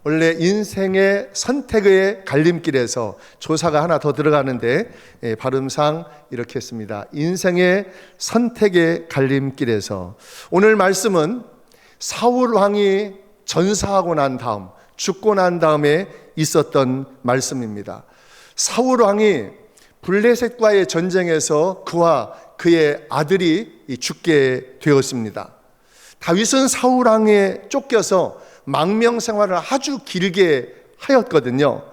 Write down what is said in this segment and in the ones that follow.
원래 인생의 선택의 갈림길에서 조사가 하나 더 들어가는데 발음상 이렇게 했습니다. 인생의 선택의 갈림길에서. 오늘 말씀은 사울 왕이 전사하고 난 다음, 죽고 난 다음에 있었던 말씀입니다. 사울 왕이 블레셋과의 전쟁에서 그와 그의 아들이 죽게 되었습니다. 다윗은 사울 왕에 쫓겨서 망명 생활을 아주 길게 하였거든요.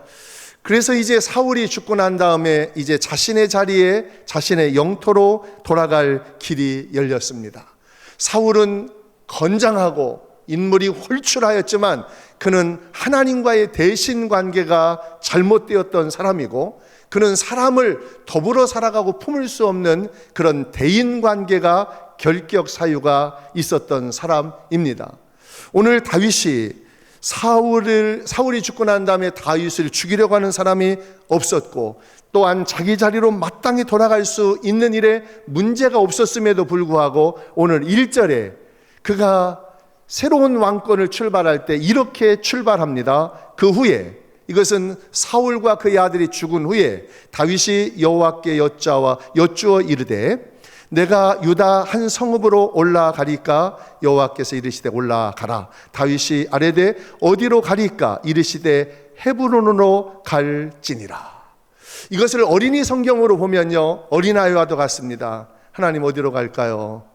그래서 이제 사울이 죽고 난 다음에 이제 자신의 자리에 자신의 영토로 돌아갈 길이 열렸습니다. 사울은 건장하고 인물이 홀출하였지만 그는 하나님과의 대신 관계가 잘못되었던 사람이고, 그는 사람을 더불어 살아가고 품을 수 없는 그런 대인 관계가 결격 사유가 있었던 사람입니다. 오늘 다윗이 사울이 죽고 난 다음에 다윗을 죽이려고 하는 사람이 없었고, 또한 자기 자리로 마땅히 돌아갈 수 있는 일에 문제가 없었음에도 불구하고 오늘 1절에 그가 새로운 왕권을 출발할 때 이렇게 출발합니다. 그 후에, 이것은 사울과 그의 아들이 죽은 후에 다윗이 여호와께 여쭈어 이르되 내가 유다 한 성읍으로 올라가리까? 여호와께서 이르시되 올라가라. 다윗이 아뢰되 어디로 가리까? 이르시되 헤브론으로 갈지니라. 이것을 어린이 성경으로 보면요, 어린아이와도 같습니다. 하나님 어디로 갈까요?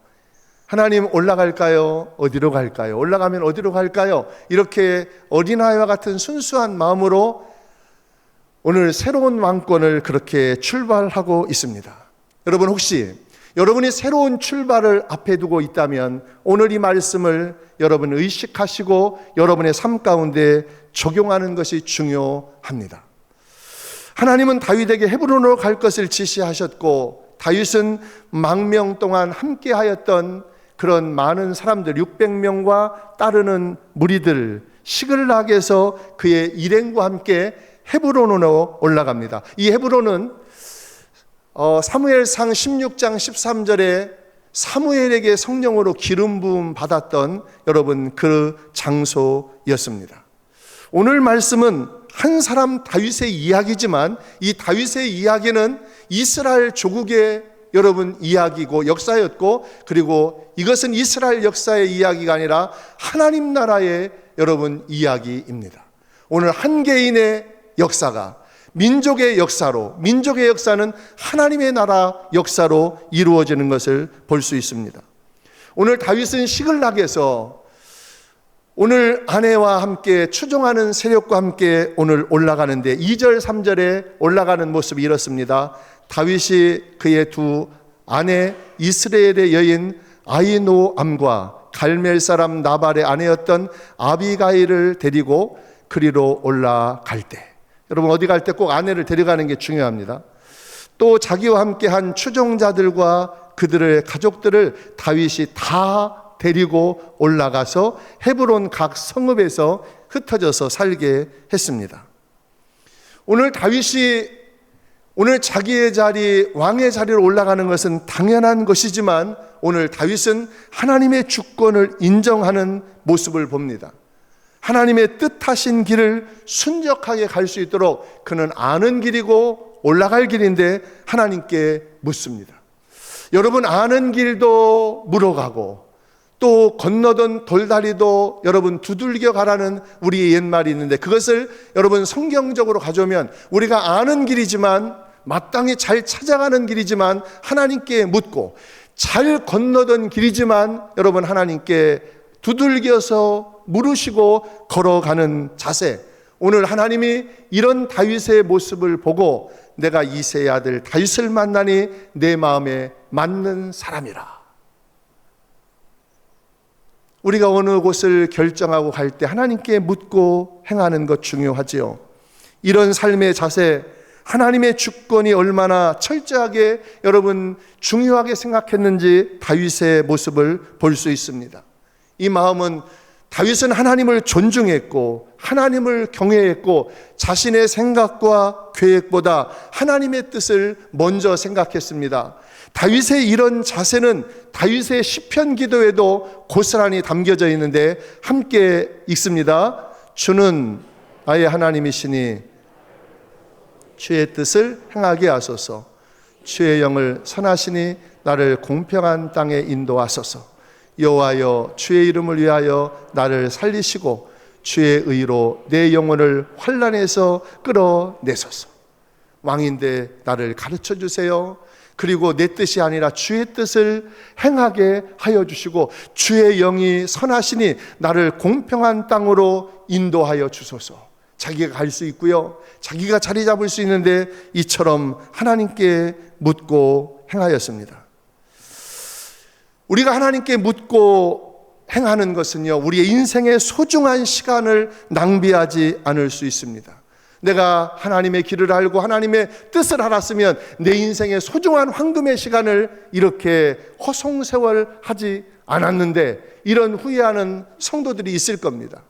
하나님 올라갈까요? 어디로 갈까요? 올라가면 어디로 갈까요? 이렇게 어린아이와 같은 순수한 마음으로 오늘 새로운 왕권을 그렇게 출발하고 있습니다. 여러분, 혹시 여러분이 새로운 출발을 앞에 두고 있다면 오늘 이 말씀을 여러분 의식하시고 여러분의 삶 가운데 적용하는 것이 중요합니다. 하나님은 다윗에게 헤브론으로 갈 것을 지시하셨고, 다윗은 망명 동안 함께하였던 그런 많은 사람들 600명과 따르는 무리들 시글락에서 그의 일행과 함께 헤브론으로 올라갑니다. 이 헤브론은 사무엘상 16장 13절에 사무엘에게 성령으로 기름 부음 받았던 여러분 그 장소였습니다. 오늘 말씀은 한 사람 다윗의 이야기지만 이 다윗의 이야기는 이스라엘 조국의 여러분 이야기고 역사였고, 그리고 이것은 이스라엘 역사의 이야기가 아니라 하나님 나라의 여러분 이야기입니다. 오늘 한 개인의 역사가 민족의 역사로, 민족의 역사는 하나님의 나라 역사로 이루어지는 것을 볼 수 있습니다. 오늘 다윗은 시글락에서 오늘 아내와 함께 추종하는 세력과 함께 오늘 올라가는데 2절 3절에 올라가는 모습이 이렇습니다. 다윗이 그의 두 아내 이스라엘의 여인 아히노암과 갈멜 사람 나발의 아내였던 아비가일을 데리고 그리로 올라갈 때, 여러분 어디 갈 때 꼭 아내를 데려가는 게 중요합니다. 또 자기와 함께한 추종자들과 그들의 가족들을 다윗이 다 데리고 올라가서 헤브론 각 성읍에서 흩어져서 살게 했습니다. 오늘 다윗이 오늘 자기의 자리, 왕의 자리로 올라가는 것은 당연한 것이지만 오늘 다윗은 하나님의 주권을 인정하는 모습을 봅니다. 하나님의 뜻하신 길을 순적하게 갈 수 있도록 그는 아는 길이고 올라갈 길인데 하나님께 묻습니다. 여러분, 아는 길도 물어가고 또 건너던 돌다리도 여러분 두들겨 가라는 우리의 옛말이 있는데, 그것을 여러분 성경적으로 가져오면 우리가 아는 길이지만 마땅히 잘 찾아가는 길이지만 하나님께 묻고, 잘 건너던 길이지만 여러분 하나님께 두들겨서 물으시고 걸어가는 자세, 오늘 하나님이 이런 다윗의 모습을 보고 내가 이새의 아들 다윗을 만나니 내 마음에 맞는 사람이라. 우리가 어느 곳을 결정하고 갈 때 하나님께 묻고 행하는 것 중요하지요. 이런 삶의 자세, 하나님의 주권이 얼마나 철저하게 여러분 중요하게 생각했는지 다윗의 모습을 볼 수 있습니다. 이 마음은, 다윗은 하나님을 존중했고 하나님을 경외했고 자신의 생각과 계획보다 하나님의 뜻을 먼저 생각했습니다. 다윗의 이런 자세는 다윗의 시편 기도에도 고스란히 담겨져 있는데 함께 읽습니다. 주는 나의 하나님이시니 주의 뜻을 행하게 하소서. 주의 영을 선하시니 나를 공평한 땅에 인도하소서. 여호와여, 주의 이름을 위하여 나를 살리시고 주의 의로 내 영혼을 환난에서 끌어내소서. 왕인데 나를 가르쳐 주세요. 그리고 내 뜻이 아니라 주의 뜻을 행하게 하여 주시고 주의 영이 선하시니 나를 공평한 땅으로 인도하여 주소서. 자기가 갈 수 있고요, 자기가 자리 잡을 수 있는데 이처럼 하나님께 묻고 행하였습니다. 우리가 하나님께 묻고 행하는 것은요, 우리의 인생의 소중한 시간을 낭비하지 않을 수 있습니다. 내가 하나님의 길을 알고 하나님의 뜻을 알았으면 내 인생의 소중한 황금의 시간을 이렇게 허송세월하지 않았는데, 이런 후회하는 성도들이 있을 겁니다.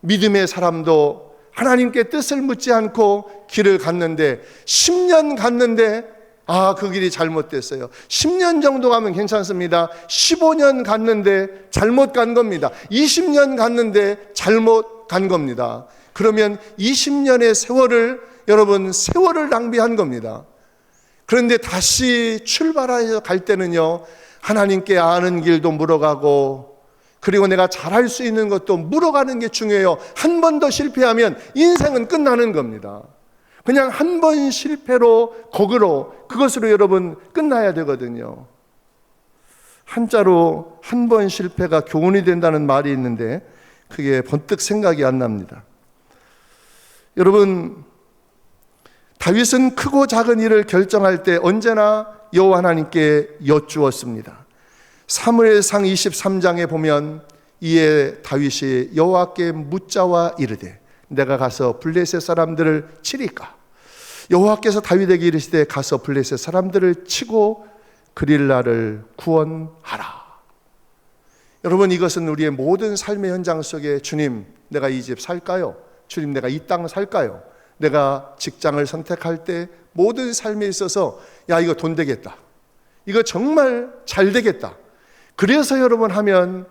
믿음의 사람도 하나님께 뜻을 묻지 않고 길을 갔는데 10년 갔는데 그 길이 잘못됐어요. 10년 정도 가면 괜찮습니다. 15년 갔는데 잘못 간 겁니다. 20년 갔는데 잘못 간 겁니다. 그러면 20년의 세월을, 여러분, 세월을 낭비한 겁니다. 그런데 다시 출발해서 갈 때는요, 하나님께 아는 길도 물어가고, 그리고 내가 잘할 수 있는 것도 물어가는 게 중요해요. 한 번 더 실패하면 인생은 끝나는 겁니다. 그냥 한 번 실패로, 그것으로 여러분 끝나야 되거든요. 한자로 한 번 실패가 교훈이 된다는 말이 있는데 그게 번뜩 생각이 안 납니다. 여러분, 다윗은 크고 작은 일을 결정할 때 언제나 여호와 하나님께 여쭈었습니다. 사무엘상 23장에 보면 이에 다윗이 여호와께 묻자와 이르되 내가 가서 블레셋 사람들을 치리까? 여호와께서 다윗에게 이르시되 가서 블레셋 사람들을 치고 그릴라를 구원하라. 여러분, 이것은 우리의 모든 삶의 현장 속에, 주님, 내가 이 집 살까요? 주님, 내가 이 땅 살까요? 내가 직장을 선택할 때 모든 삶에 있어서 이거 돈 되겠다, 이거 정말 잘 되겠다, 그래서 여러분 하면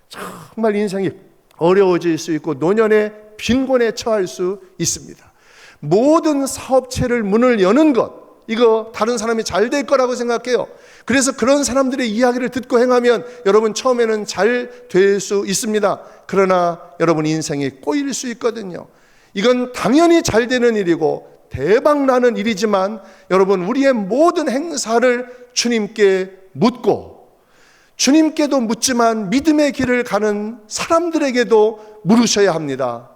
정말 인생이 어려워질 수 있고 노년의 빈곤에 처할 수 있습니다. 모든 사업체를 문을 여는 것, 이거 다른 사람이 잘 될 거라고 생각해요. 그래서 그런 사람들의 이야기를 듣고 행하면 여러분 처음에는 잘 될 수 있습니다. 그러나 여러분 인생이 꼬일 수 있거든요. 이건 당연히 잘 되는 일이고 대박 나는 일이지만 여러분, 우리의 모든 행사를 주님께 묻고, 주님께도 묻지만 믿음의 길을 가는 사람들에게도 물으셔야 합니다.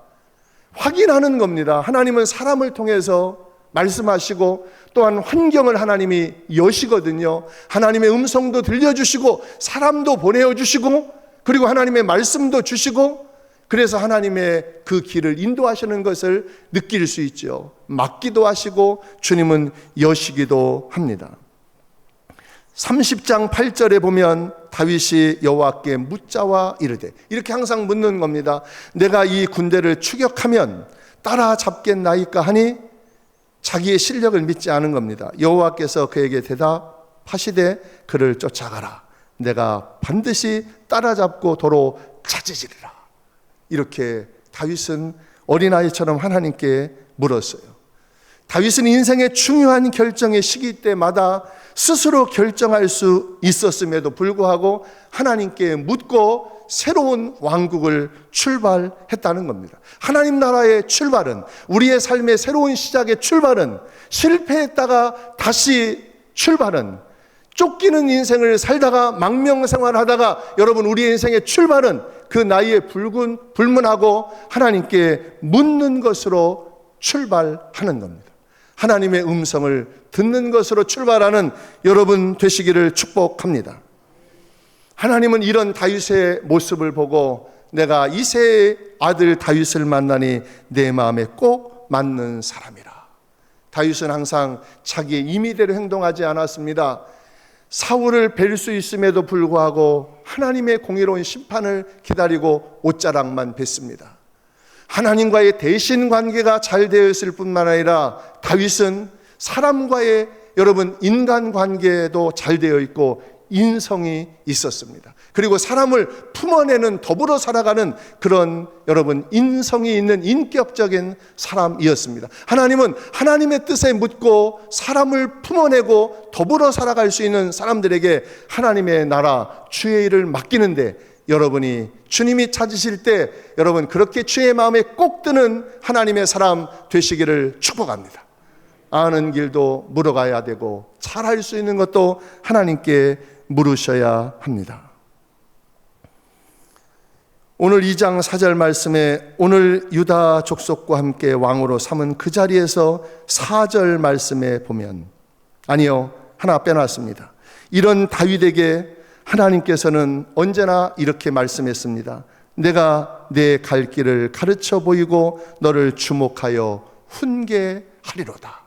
확인하는 겁니다. 하나님은 사람을 통해서 말씀하시고 또한 환경을 하나님이 여시거든요. 하나님의 음성도 들려주시고 사람도 보내주시고 그리고 하나님의 말씀도 주시고, 그래서 하나님의 그 길을 인도하시는 것을 느낄 수 있죠. 막기도 하시고 주님은 여시기도 합니다. 30장 8절에 보면 다윗이 여호와께 묻자와 이르되, 이렇게 항상 묻는 겁니다. 내가 이 군대를 추격하면 따라잡겠나이까 하니 자기의 실력을 믿지 않은 겁니다. 여호와께서 그에게 대답하시되 그를 쫓아가라. 내가 반드시 따라잡고 도로 찾으시리라. 이렇게 다윗은 어린아이처럼 하나님께 물었어요. 다윗은 인생의 중요한 결정의 시기 때마다 스스로 결정할 수 있었음에도 불구하고 하나님께 묻고 새로운 왕국을 출발했다는 겁니다. 하나님 나라의 출발은, 우리의 삶의 새로운 시작의 출발은, 실패했다가 다시 출발은, 쫓기는 인생을 살다가 망명생활하다가 여러분 우리의 인생의 출발은 그 나이에 불문하고 하나님께 묻는 것으로 출발하는 겁니다. 하나님의 음성을 듣는 것으로 출발하는 여러분 되시기를 축복합니다. 하나님은 이런 다윗의 모습을 보고 내가 이새의 아들 다윗을 만나니 내 마음에 꼭 맞는 사람이라. 다윗은 항상 자기의 임의대로 행동하지 않았습니다. 사울을 뵐 수 있음에도 불구하고 하나님의 공의로운 심판을 기다리고 옷자락만 뵀습니다. 하나님과의 대신 관계가 잘 되어 있을 뿐만 아니라 다윗은 사람과의 여러분 인간 관계도 잘 되어 있고 인성이 있었습니다. 그리고 사람을 품어내는, 더불어 살아가는 그런 여러분 인성이 있는 인격적인 사람이었습니다. 하나님은 하나님의 뜻에 묻고 사람을 품어내고 더불어 살아갈 수 있는 사람들에게 하나님의 나라 주의 일을 맡기는데, 여러분이 주님이 찾으실 때 여러분 그렇게 주의 마음에 꼭 드는 하나님의 사람 되시기를 축복합니다. 아는 길도 물어가야 되고 잘할 수 있는 것도 하나님께 물으셔야 합니다. 오늘 2장 4절 말씀에 오늘 유다 족속과 함께 왕으로 삼은 그 자리에서 4절 말씀에 보면, 아니요, 하나 빼놨습니다. 이런 다윗에게 하나님께서는 언제나 이렇게 말씀했습니다. 내가 내 갈 길을 가르쳐 보이고 너를 주목하여 훈계하리로다.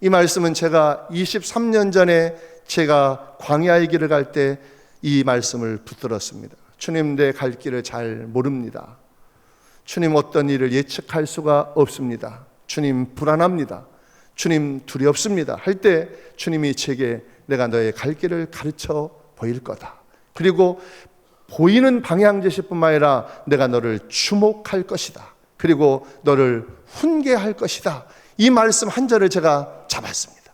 이 말씀은 제가 23년 전에 제가 광야의 길을 갈 때 이 말씀을 붙들었습니다. 주님, 내 갈 길을 잘 모릅니다. 주님, 어떤 일을 예측할 수가 없습니다. 주님, 불안합니다. 주님, 두렵습니다. 할 때 주님이 제게 내가 너의 갈 길을 가르쳐 보일 거다. 그리고 보이는 방향 제시뿐만 아니라 내가 너를 주목할 것이다. 그리고 너를 훈계할 것이다. 이 말씀 한 절을 제가 잡았습니다.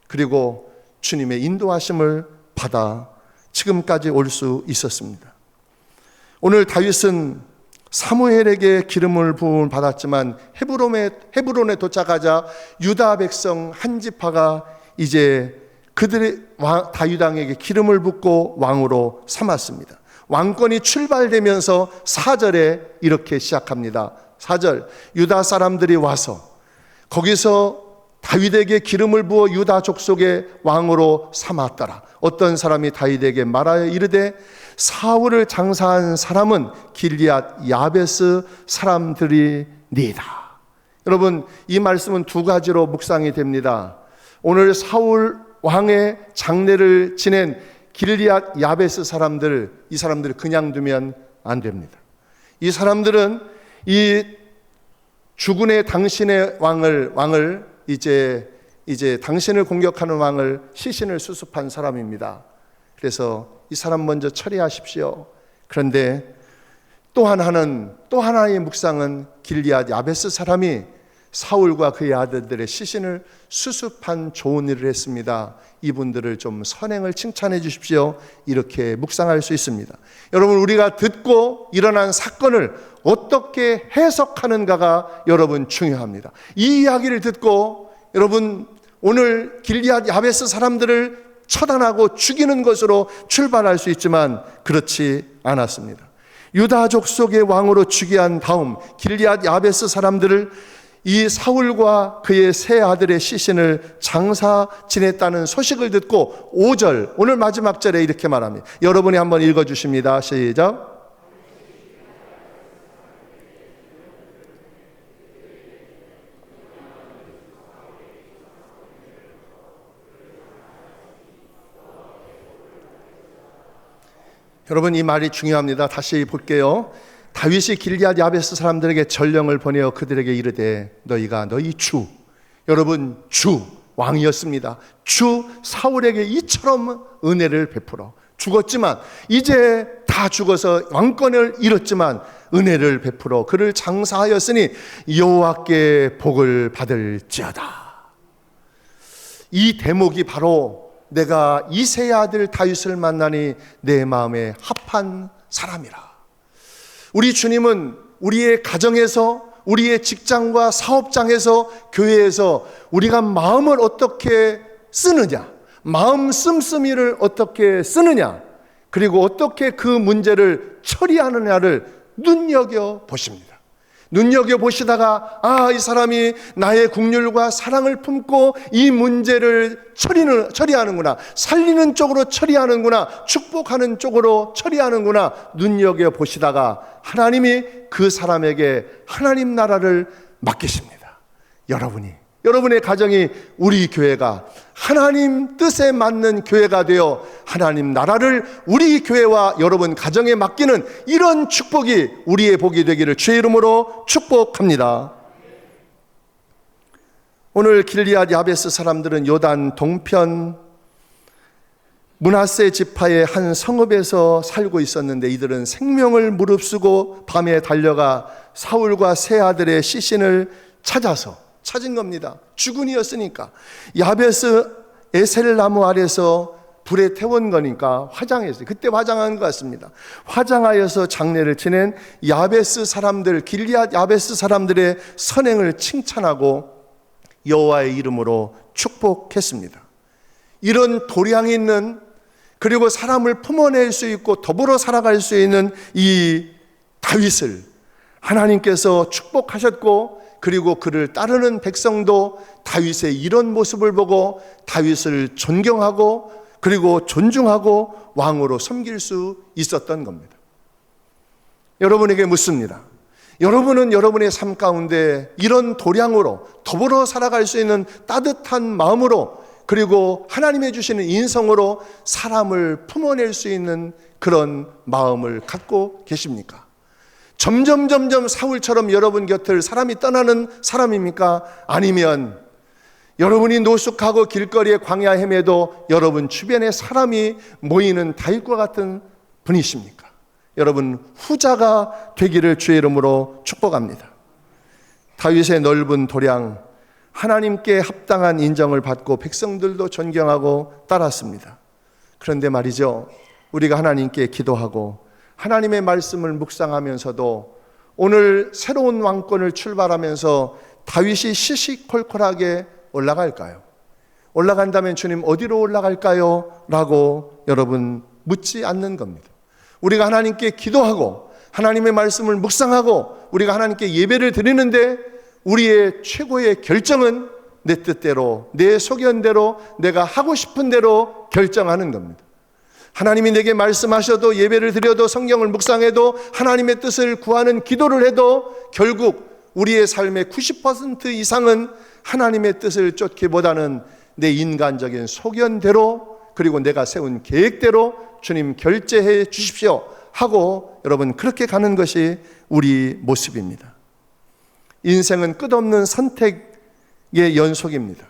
그리고 주님의 인도하심을 받아 지금까지 올 수 있었습니다. 오늘 다윗은 사무엘에게 기름을 부음을 받았지만 헤브론에 도착하자 유다 백성 한 지파가 이제 그들의 다윗 왕에게 기름을 붓고 왕으로 삼았습니다. 왕권이 출발되면서 4절에 이렇게 시작합니다. 4절, 유다 사람들이 와서 거기서 다윗에게 기름을 부어 유다 족속의 왕으로 삼았더라. 어떤 사람이 다윗에게 말하여 이르되 사울을 장사한 사람은 길리앗 야베스 사람들이니이다. 여러분, 이 말씀은 두 가지로 묵상이 됩니다. 오늘 사울 왕의 장례를 지낸 길리앗 야베스 사람들, 이 사람들을 그냥 두면 안 됩니다. 이 사람들은 이 주군의 당신의 왕을 이제 당신을 공격하는 왕을 시신을 수습한 사람입니다. 그래서 이 사람 먼저 처리하십시오. 그런데 또 하나의 묵상은 길리앗 야베스 사람이 사울과 그의 아들들의 시신을 수습한 좋은 일을 했습니다. 이분들을 좀 선행을 칭찬해 주십시오. 이렇게 묵상할 수 있습니다. 여러분, 우리가 듣고 일어난 사건을 어떻게 해석하는가가 여러분 중요합니다. 이 이야기를 듣고 여러분 오늘 길리앗 야베스 사람들을 처단하고 죽이는 것으로 출발할 수 있지만 그렇지 않았습니다. 유다 족속의 왕으로 즉위한 다음 길리앗 야베스 사람들을 이 사울과 그의 세 아들의 시신을 장사 지냈다는 소식을 듣고 5절, 오늘 마지막 절에 이렇게 말합니다. 여러분이 한번 읽어주십니다. 시작. 여러분, 이 말이 중요합니다. 다시 볼게요. 다윗이 길리앗 야베스 사람들에게 전령을 보내어 그들에게 이르되 너희가 너희 주, 여러분 주 왕이었습니다. 주 사울에게 이처럼 은혜를 베풀어 죽었지만 이제 다 죽어서 왕권을 잃었지만 은혜를 베풀어 그를 장사하였으니 여호와께 복을 받을지어다. 이 대목이 바로 내가 이새의 아들 다윗을 만나니 내 마음에 합한 사람이라. 우리 주님은 우리의 가정에서, 우리의 직장과 사업장에서, 교회에서 우리가 마음을 어떻게 쓰느냐, 마음 씀씀이를 어떻게 쓰느냐, 그리고 어떻게 그 문제를 처리하느냐를 눈여겨보십니다. 눈여겨보시다가 이 사람이 나의 긍휼과 사랑을 품고 이 문제를 처리하는구나, 살리는 쪽으로 처리하는구나, 축복하는 쪽으로 처리하는구나 눈여겨보시다가 하나님이 그 사람에게 하나님 나라를 맡기십니다. 여러분의 가정이, 우리 교회가 하나님 뜻에 맞는 교회가 되어 하나님 나라를 우리 교회와 여러분 가정에 맡기는 이런 축복이 우리의 복이 되기를 주의 이름으로 축복합니다. 오늘 길리앗 야베스 사람들은 요단 동편 므낫세 지파의 한 성읍에서 살고 있었는데 이들은 생명을 무릅쓰고 밤에 달려가 사울과 세 아들의 시신을 찾은 겁니다. 주군이었으니까. 야베스 에셀 나무 아래서 불에 태운 거니까 화장했어요. 그때 화장한 것 같습니다. 화장하여서 장례를 지낸 야베스 사람들, 길리앗 야베스 사람들의 선행을 칭찬하고 여호와의 이름으로 축복했습니다. 이런 도량 있는, 그리고 사람을 품어낼 수 있고 더불어 살아갈 수 있는 이 다윗을 하나님께서 축복하셨고, 그리고 그를 따르는 백성도 다윗의 이런 모습을 보고 다윗을 존경하고 그리고 존중하고 왕으로 섬길 수 있었던 겁니다. 여러분에게 묻습니다. 여러분은 여러분의 삶 가운데 이런 도량으로 더불어 살아갈 수 있는 따뜻한 마음으로, 그리고 하나님이 주시는 인성으로 사람을 품어낼 수 있는 그런 마음을 갖고 계십니까? 점점 사울처럼 여러분 곁을 사람이 떠나는 사람입니까? 아니면 여러분이 노숙하고 길거리에 광야 헤매도 여러분 주변에 사람이 모이는 다윗과 같은 분이십니까? 여러분 후자가 되기를 주의 이름으로 축복합니다. 다윗의 넓은 도량, 하나님께 합당한 인정을 받고 백성들도 존경하고 따랐습니다. 그런데 말이죠, 우리가 하나님께 기도하고 하나님의 말씀을 묵상하면서도 오늘 새로운 왕권을 출발하면서 다윗이 시시콜콜하게 올라갈까요? 올라간다면 주님 어디로 올라갈까요? 라고 여러분 묻지 않는 겁니다. 우리가 하나님께 기도하고 하나님의 말씀을 묵상하고 우리가 하나님께 예배를 드리는데 우리의 최고의 결정은 내 뜻대로, 내 소견대로, 내가 하고 싶은 대로 결정하는 겁니다. 하나님이 내게 말씀하셔도, 예배를 드려도, 성경을 묵상해도, 하나님의 뜻을 구하는 기도를 해도 결국 우리의 삶의 90% 이상은 하나님의 뜻을 쫓기보다는 내 인간적인 소견대로, 그리고 내가 세운 계획대로 주님 결제해 주십시오 하고 여러분 그렇게 가는 것이 우리 모습입니다. 인생은 끝없는 선택의 연속입니다.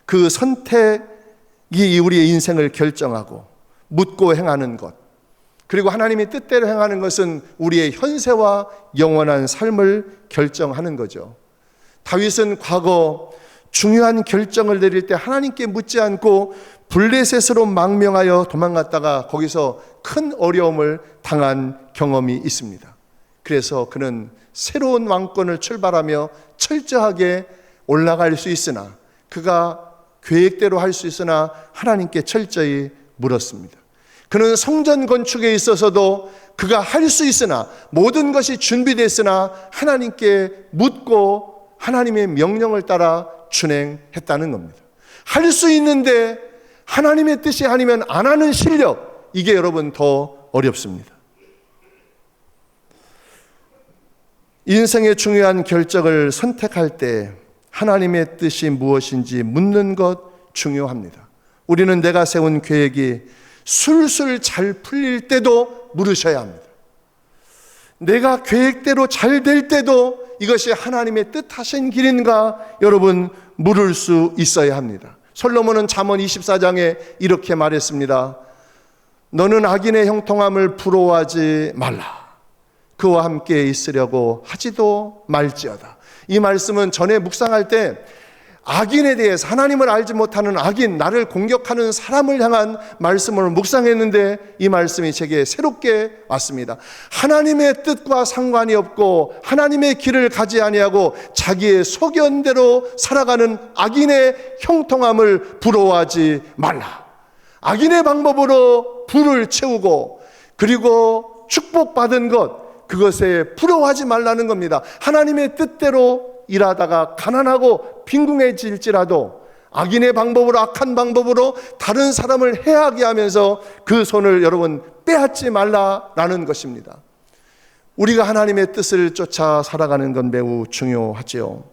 그 선택이 우리의 인생을 결정하고 묻고 행하는 것, 그리고 하나님의 뜻대로 행하는 것은 우리의 현세와 영원한 삶을 결정하는 거죠. 다윗은 과거 중요한 결정을 내릴 때 하나님께 묻지 않고 블레셋으로 망명하여 도망갔다가 거기서 큰 어려움을 당한 경험이 있습니다. 그래서 그는 새로운 왕권을 출발하며 철저하게 올라갈 수 있으나, 그가 계획대로 할 수 있으나 하나님께 철저히 물었습니다. 그는 성전 건축에 있어서도 그가 할 수 있으나, 모든 것이 준비됐으나 하나님께 묻고 하나님의 명령을 따라 준행했다는 겁니다. 할 수 있는데 하나님의 뜻이 아니면 안 하는 실력, 이게 여러분 더 어렵습니다. 인생의 중요한 결정을 선택할 때 하나님의 뜻이 무엇인지 묻는 것 중요합니다. 우리는 내가 세운 계획이 술술 잘 풀릴 때도 물으셔야 합니다. 내가 계획대로 잘 될 때도 이것이 하나님의 뜻하신 길인가 여러분 물을 수 있어야 합니다. 솔로몬은 잠언 24장에 이렇게 말했습니다. 너는 악인의 형통함을 부러워하지 말라. 그와 함께 있으려고 하지도 말지어다. 이 말씀은 전에 묵상할 때 악인에 대해서, 하나님을 알지 못하는 악인, 나를 공격하는 사람을 향한 말씀을 묵상했는데 이 말씀이 제게 새롭게 왔습니다. 하나님의 뜻과 상관이 없고 하나님의 길을 가지 아니하고 자기의 소견대로 살아가는 악인의 형통함을 부러워하지 말라. 악인의 방법으로 부를 채우고 그리고 축복받은 것, 그것에 부러워하지 말라는 겁니다. 하나님의 뜻대로 일하다가 가난하고 빈궁해질지라도 악인의 방법으로, 악한 방법으로 다른 사람을 해하게 하면서 그 손을 여러분 빼앗지 말라라는 것입니다. 우리가 하나님의 뜻을 쫓아 살아가는 건 매우 중요하지요.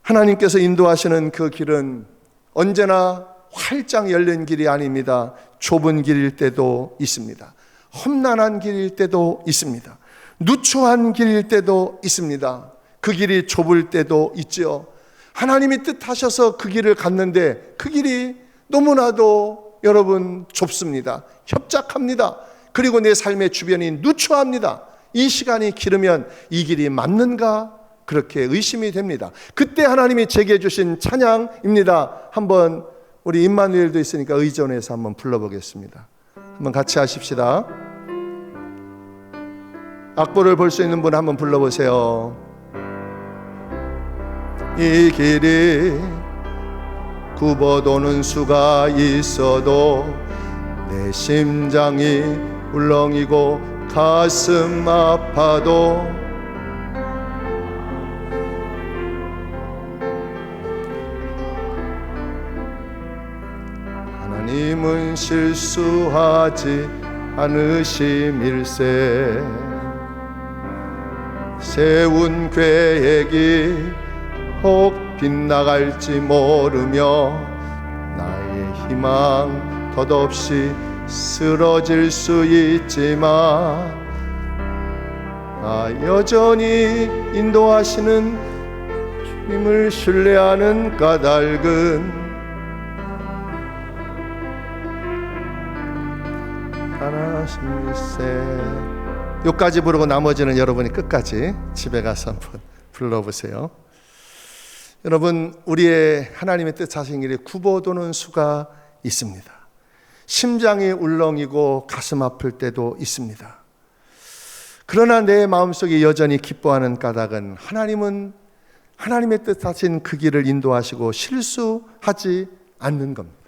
하나님께서 인도하시는 그 길은 언제나 활짝 열린 길이 아닙니다. 좁은 길일 때도 있습니다. 험난한 길일 때도 있습니다. 누추한 길일 때도 있습니다. 그 길이 좁을 때도 있죠. 하나님이 뜻하셔서 그 길을 갔는데 그 길이 너무나도 여러분 좁습니다. 협착합니다. 그리고 내 삶의 주변이 누추합니다. 이 시간이 길으면 이 길이 맞는가? 그렇게 의심이 됩니다. 그때 하나님이 제게 주신 찬양입니다. 한번 우리 임마누엘도 있으니까 의존해서 한번 불러보겠습니다. 한번 같이 하십시다. 악보를 볼 수 있는 분 한번 불러보세요. 이 길이 굽어도는 수가 있어도 내 심장이 울렁이고 가슴 아파도 하나님은 실수하지 않으심일세. 세운 계획이 혹 빗나갈지 모르며 나의 희망 덧없이 쓰러질 수 있지만 여전히 인도하시는 주님을 신뢰하는 까닭은 하나님일세. 여기까지 부르고 나머지는 여러분이 끝까지 집에 가서 한번 불러보세요. 여러분, 우리의 하나님의 뜻하신 일이 굽어도는 수가 있습니다. 심장이 울렁이고 가슴 아플 때도 있습니다. 그러나 내 마음속에 여전히 기뻐하는 까닭은 하나님은 하나님의 뜻하신 그 길을 인도하시고 실수하지 않는 겁니다.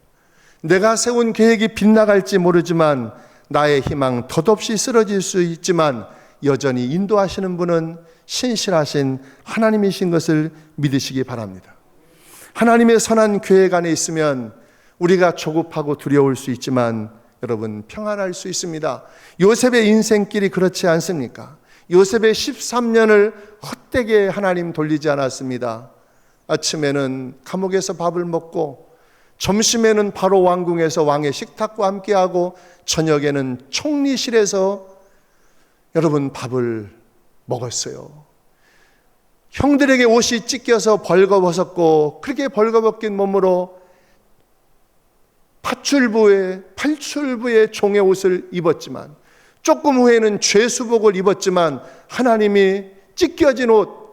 내가 세운 계획이 빗나갈지 모르지만 나의 희망 덧없이 쓰러질 수 있지만 여전히 인도하시는 분은 신실하신 하나님이신 것을 믿으시기 바랍니다. 하나님의 선한 계획 안에 있으면 우리가 조급하고 두려울 수 있지만 여러분 평안할 수 있습니다. 요셉의 인생길이 그렇지 않습니까? 요셉의 13년을 헛되게 하나님 돌리지 않았습니다. 아침에는 감옥에서 밥을 먹고 점심에는 바로 왕궁에서 왕의 식탁과 함께하고 저녁에는 총리실에서 여러분 밥을 먹었어요. 형들에게 옷이 찢겨서 벌거벗었고 그렇게 벌거벗긴 몸으로 팔출부의 종의 옷을 입었지만 조금 후에는 죄수복을 입었지만 하나님이 찢겨진 옷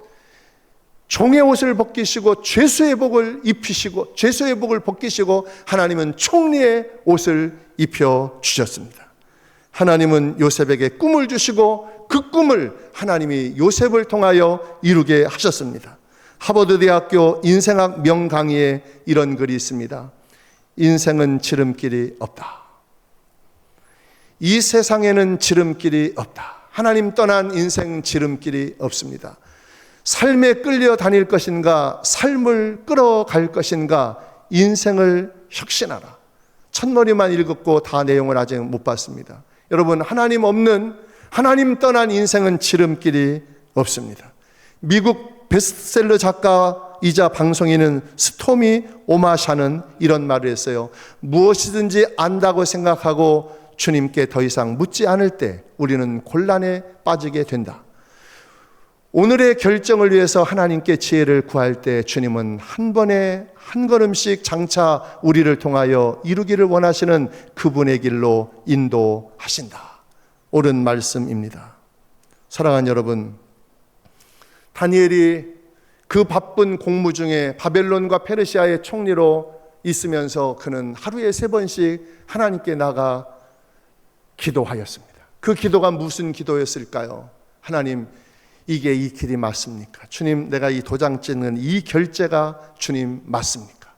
종의 옷을 벗기시고 죄수의 복을 입히시고 죄수의 복을 벗기시고 하나님은 총리의 옷을 입혀 주셨습니다. 하나님은 요셉에게 꿈을 주시고 그 꿈을 하나님이 요셉을 통하여 이루게 하셨습니다. 하버드 대학교 인생학 명강의에 이런 글이 있습니다. 인생은 지름길이 없다. 이 세상에는 지름길이 없다. 하나님 떠난 인생 지름길이 없습니다. 삶에 끌려 다닐 것인가, 삶을 끌어갈 것인가, 인생을 혁신하라. 첫머리만 읽었고 다 내용을 아직 못 봤습니다. 여러분, 하나님 없는, 하나님 떠난 인생은 지름길이 없습니다. 미국 베스트셀러 작가이자 방송인은 스토미 오마샤는 이런 말을 했어요. 무엇이든지 안다고 생각하고 주님께 더 이상 묻지 않을 때 우리는 곤란에 빠지게 된다. 오늘의 결정을 위해서 하나님께 지혜를 구할 때 주님은 한 번에 한 걸음씩 장차 우리를 통하여 이루기를 원하시는 그분의 길로 인도하신다. 옳은 말씀입니다. 사랑하는 여러분, 다니엘이 그 바쁜 공무 중에 바벨론과 페르시아의 총리로 있으면서 그는 하루에 3번씩 하나님께 나가 기도하였습니다. 그 기도가 무슨 기도였을까요? 하나님, 이게 이 길이 맞습니까? 주님, 내가 이 도장 찍는 이 결제가 주님 맞습니까?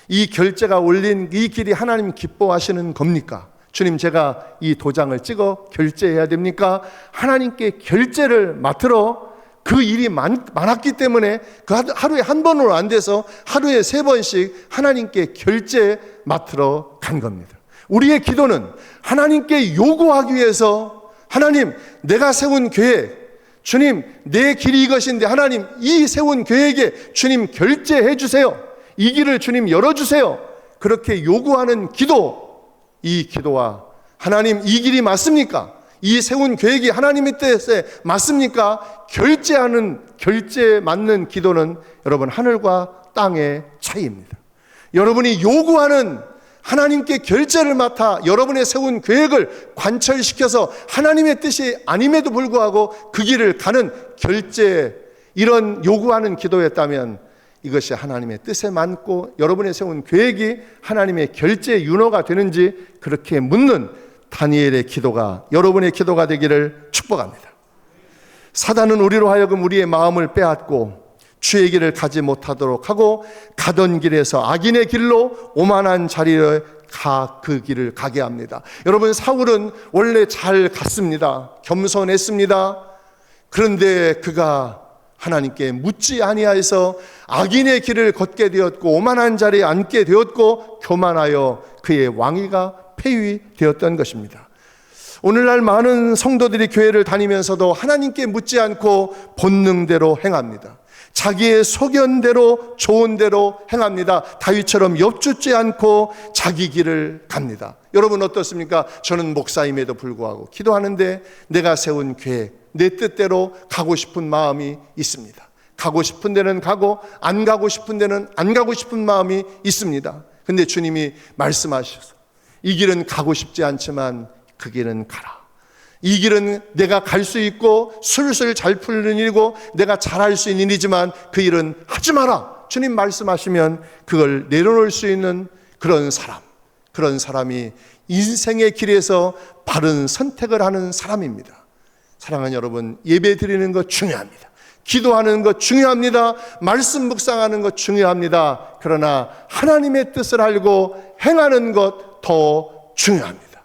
이 결제가 올린 이 길이 하나님 기뻐하시는 겁니까? 주님, 제가 이 도장을 찍어 결제해야 됩니까? 하나님께 결제를 맡으러 그 일이 많았기 때문에 그 하루에 한 번으로 안 돼서 하루에 3번씩 하나님께 결제 맡으러 간 겁니다. 우리의 기도는 하나님께 요구하기 위해서 하나님, 내가 세운 계획, 주님, 내 길이 이것인데 하나님, 이 세운 계획에 주님 결제해 주세요. 이 길을 주님 열어주세요. 그렇게 요구하는 기도, 이 기도와 하나님, 이 길이 맞습니까? 이 세운 계획이 하나님의 뜻에 맞습니까? 결제에 맞는 기도는 여러분 하늘과 땅의 차이입니다. 여러분이 요구하는 하나님께 결제를 맡아 여러분의 세운 계획을 관철시켜서 하나님의 뜻이 아님에도 불구하고 그 길을 가는 결제, 이런 요구하는 기도였다면 이것이 하나님의 뜻에 맞고 여러분의 세운 계획이 하나님의 결제 윤허가 되는지 그렇게 묻는 다니엘의 기도가 여러분의 기도가 되기를 축복합니다. 사단은 우리로 하여금 우리의 마음을 빼앗고 주의 길을 가지 못하도록 하고 가던 길에서 악인의 길로 오만한 자리에 그 길을 가게 합니다. 여러분, 사울은 원래 잘 갔습니다. 겸손했습니다. 그런데 그가 하나님께 묻지 아니하여서 악인의 길을 걷게 되었고 오만한 자리에 앉게 되었고 교만하여 그의 왕위가 폐위되었던 것입니다. 오늘날 많은 성도들이 교회를 다니면서도 하나님께 묻지 않고 본능대로 행합니다. 자기의 소견대로 좋은 대로 행합니다. 다윗처럼 엽죽지 않고 자기 길을 갑니다. 여러분 어떻습니까? 저는 목사임에도 불구하고 기도하는데 내가 세운 계획, 내 뜻대로 가고 싶은 마음이 있습니다. 가고 싶은 데는 가고 안 가고 싶은 데는 안 가고 싶은 마음이 있습니다. 근데 주님이 말씀하셔서 이 길은 가고 싶지 않지만 그 길은 가라. 이 길은 내가 갈 수 있고 술술 잘 풀리는 일이고 내가 잘할 수 있는 일이지만 그 일은 하지 마라. 주님 말씀하시면 그걸 내려놓을 수 있는 그런 사람이 인생의 길에서 바른 선택을 하는 사람입니다. 사랑하는 여러분, 예배 드리는 것 중요합니다. 기도하는 것 중요합니다. 말씀 묵상하는 것 중요합니다. 그러나 하나님의 뜻을 알고 행하는 것 더 중요합니다.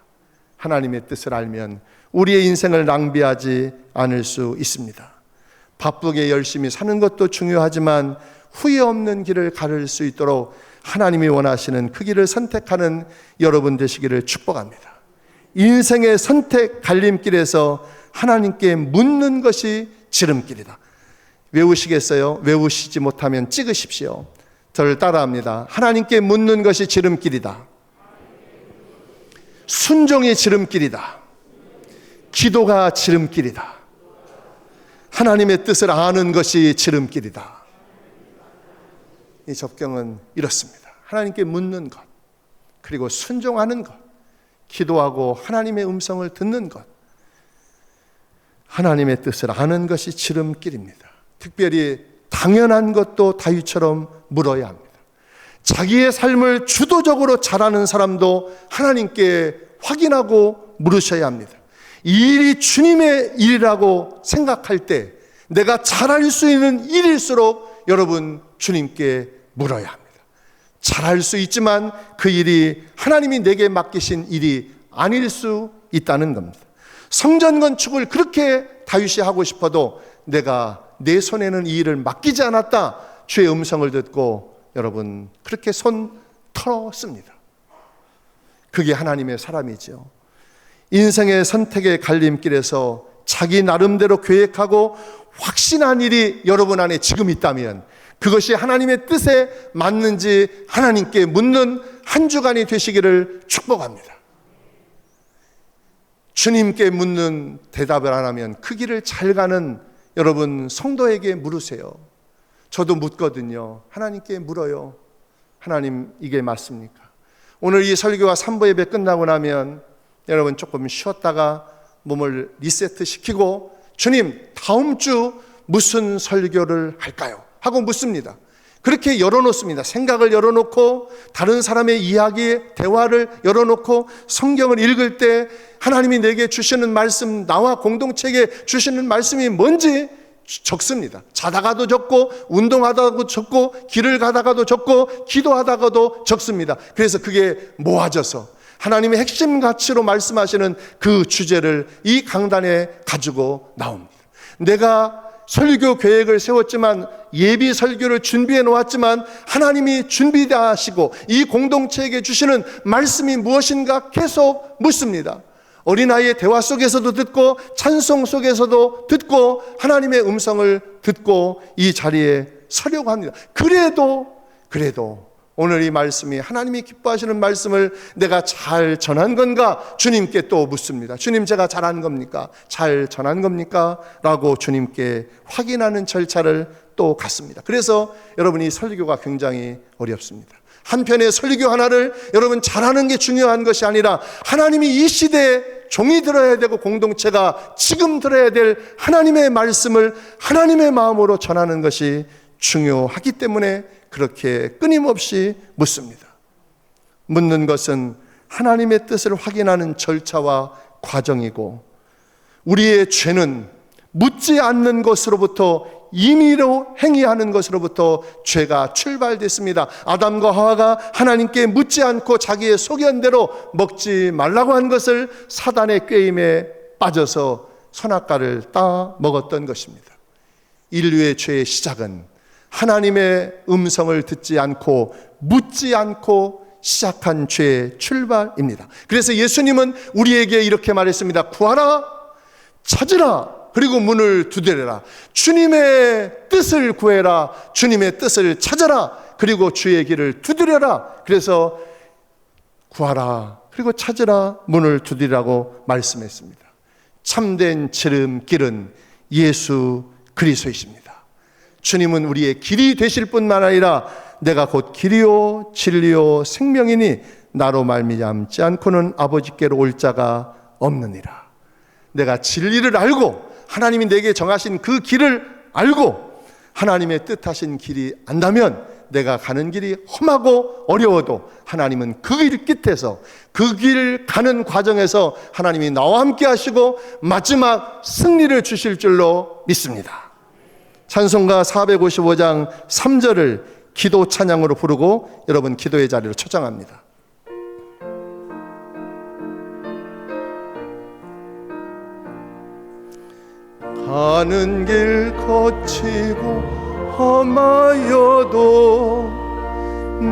하나님의 뜻을 알면 우리의 인생을 낭비하지 않을 수 있습니다. 바쁘게 열심히 사는 것도 중요하지만 후회 없는 길을 가를 수 있도록 하나님이 원하시는 그 길을 선택하는 여러분 되시기를 축복합니다. 인생의 선택 갈림길에서 하나님께 묻는 것이 지름길이다. 외우시겠어요? 외우시지 못하면 찍으십시오. 저를 따라합니다. 하나님께 묻는 것이 지름길이다. 순종이 지름길이다. 기도가 지름길이다. 하나님의 뜻을 아는 것이 지름길이다. 이 접경은 이렇습니다. 하나님께 묻는 것, 그리고 순종하는 것, 기도하고 하나님의 음성을 듣는 것, 하나님의 뜻을 아는 것이 지름길입니다. 특별히 당연한 것도 다윗처럼 물어야 합니다. 자기의 삶을 주도적으로 잘하는 사람도 하나님께 확인하고 물으셔야 합니다. 이 일이 주님의 일이라고 생각할 때 내가 잘할 수 있는 일일수록 여러분 주님께 물어야 합니다. 잘할 수 있지만 그 일이 하나님이 내게 맡기신 일이 아닐 수 있다는 겁니다. 성전 건축을 그렇게 다윗이 하고 싶어도 내가 내 손에는 이 일을 맡기지 않았다. 주의 음성을 듣고 여러분 그렇게 손 털었습니다. 그게 하나님의 사람이죠. 인생의 선택의 갈림길에서 자기 나름대로 계획하고 확신한 일이 여러분 안에 지금 있다면 그것이 하나님의 뜻에 맞는지 하나님께 묻는 한 주간이 되시기를 축복합니다. 주님께 묻는 대답을 안 하면 그 길을 잘 가는 여러분 성도에게 물으세요. 저도 묻거든요. 하나님께 물어요. 하나님 이게 맞습니까? 오늘 이 설교와 3부 예배 끝나고 나면 여러분 조금 쉬었다가 몸을 리세트 시키고 주님 다음 주 무슨 설교를 할까요? 하고 묻습니다. 그렇게 열어놓습니다. 생각을 열어놓고 다른 사람의 이야기, 대화를 열어놓고 성경을 읽을 때 하나님이 내게 주시는 말씀, 나와 공동체에게 주시는 말씀이 뭔지 적습니다. 자다가도 적고 운동하다가도 적고 길을 가다가도 적고 기도하다가도 적습니다. 그래서 그게 모아져서 하나님의 핵심 가치로 말씀하시는 그 주제를 이 강단에 가지고 나옵니다. 내가 설교 계획을 세웠지만 예비 설교를 준비해 놓았지만 하나님이 준비다 하시고 이 공동체에게 주시는 말씀이 무엇인가 계속 묻습니다. 어린아이의 대화 속에서도 듣고 찬송 속에서도 듣고 하나님의 음성을 듣고 이 자리에 서려고 합니다. 그래도 오늘 이 말씀이 하나님이 기뻐하시는 말씀을 내가 잘 전한 건가? 주님께 또 묻습니다. 주님 제가 잘한 겁니까? 잘 전한 겁니까? 라고 주님께 확인하는 절차를 또 갖습니다. 그래서 여러분 이 설교가 굉장히 어렵습니다. 한편의 설교 하나를 여러분 잘하는 게 중요한 것이 아니라 하나님이 이 시대에 종이 들어야 되고 공동체가 지금 들어야 될 하나님의 말씀을 하나님의 마음으로 전하는 것이 중요하기 때문에 그렇게 끊임없이 묻습니다. 묻는 것은 하나님의 뜻을 확인하는 절차와 과정이고, 우리의 죄는 묻지 않는 것으로부터 임의로 행위하는 것으로부터 죄가 출발됐습니다. 아담과 하와가 하나님께 묻지 않고 자기의 소견대로 먹지 말라고 한 것을 사단의 꾀임에 빠져서 선악과를 따 먹었던 것입니다. 인류의 죄의 시작은 하나님의 음성을 듣지 않고 묻지 않고 시작한 죄의 출발입니다. 그래서 예수님은 우리에게 이렇게 말했습니다. 구하라, 찾으라, 그리고 문을 두드려라. 주님의 뜻을 구해라, 주님의 뜻을 찾아라, 그리고 주의 길을 두드려라. 그래서 구하라, 그리고 찾으라, 문을 두드리라고 말씀했습니다. 참된 지름길은 예수 그리스도이십니다. 주님은 우리의 길이 되실 뿐만 아니라 내가 곧 길이요 진리요 생명이니 나로 말미암지 않고는 아버지께로 올 자가 없느니라. 내가 진리를 알고 하나님이 내게 정하신 그 길을 알고 하나님의 뜻하신 길이 안다면 내가 가는 길이 험하고 어려워도 하나님은 그 길 끝에서 그 길 가는 과정에서 하나님이 나와 함께 하시고 마지막 승리를 주실 줄로 믿습니다. 찬송가 455장 3절을 기도 찬양으로 부르고 여러분 기도의 자리로 초청합니다. 가는 길 거치고 험하여도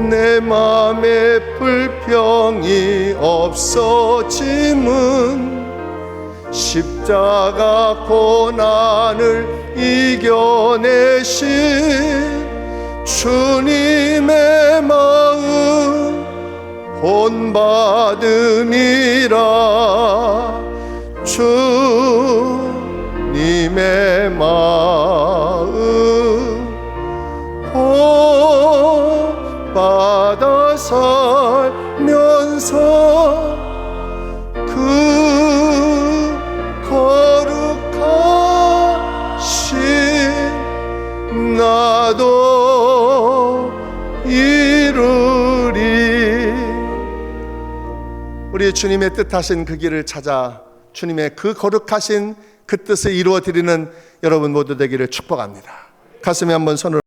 내 맘에 불평이 없어짐은 십자가 고난을 이겨내신 주님의 마음 본받음이라. 주님의 마음 본받아 살면서 그 거룩하신 나도 이루리. 우리 주님의 뜻하신 그 길을 찾아 주님의 그 거룩하신 그 뜻을 이루어 드리는 여러분 모두 되기를 축복합니다. 가슴에 한번 손을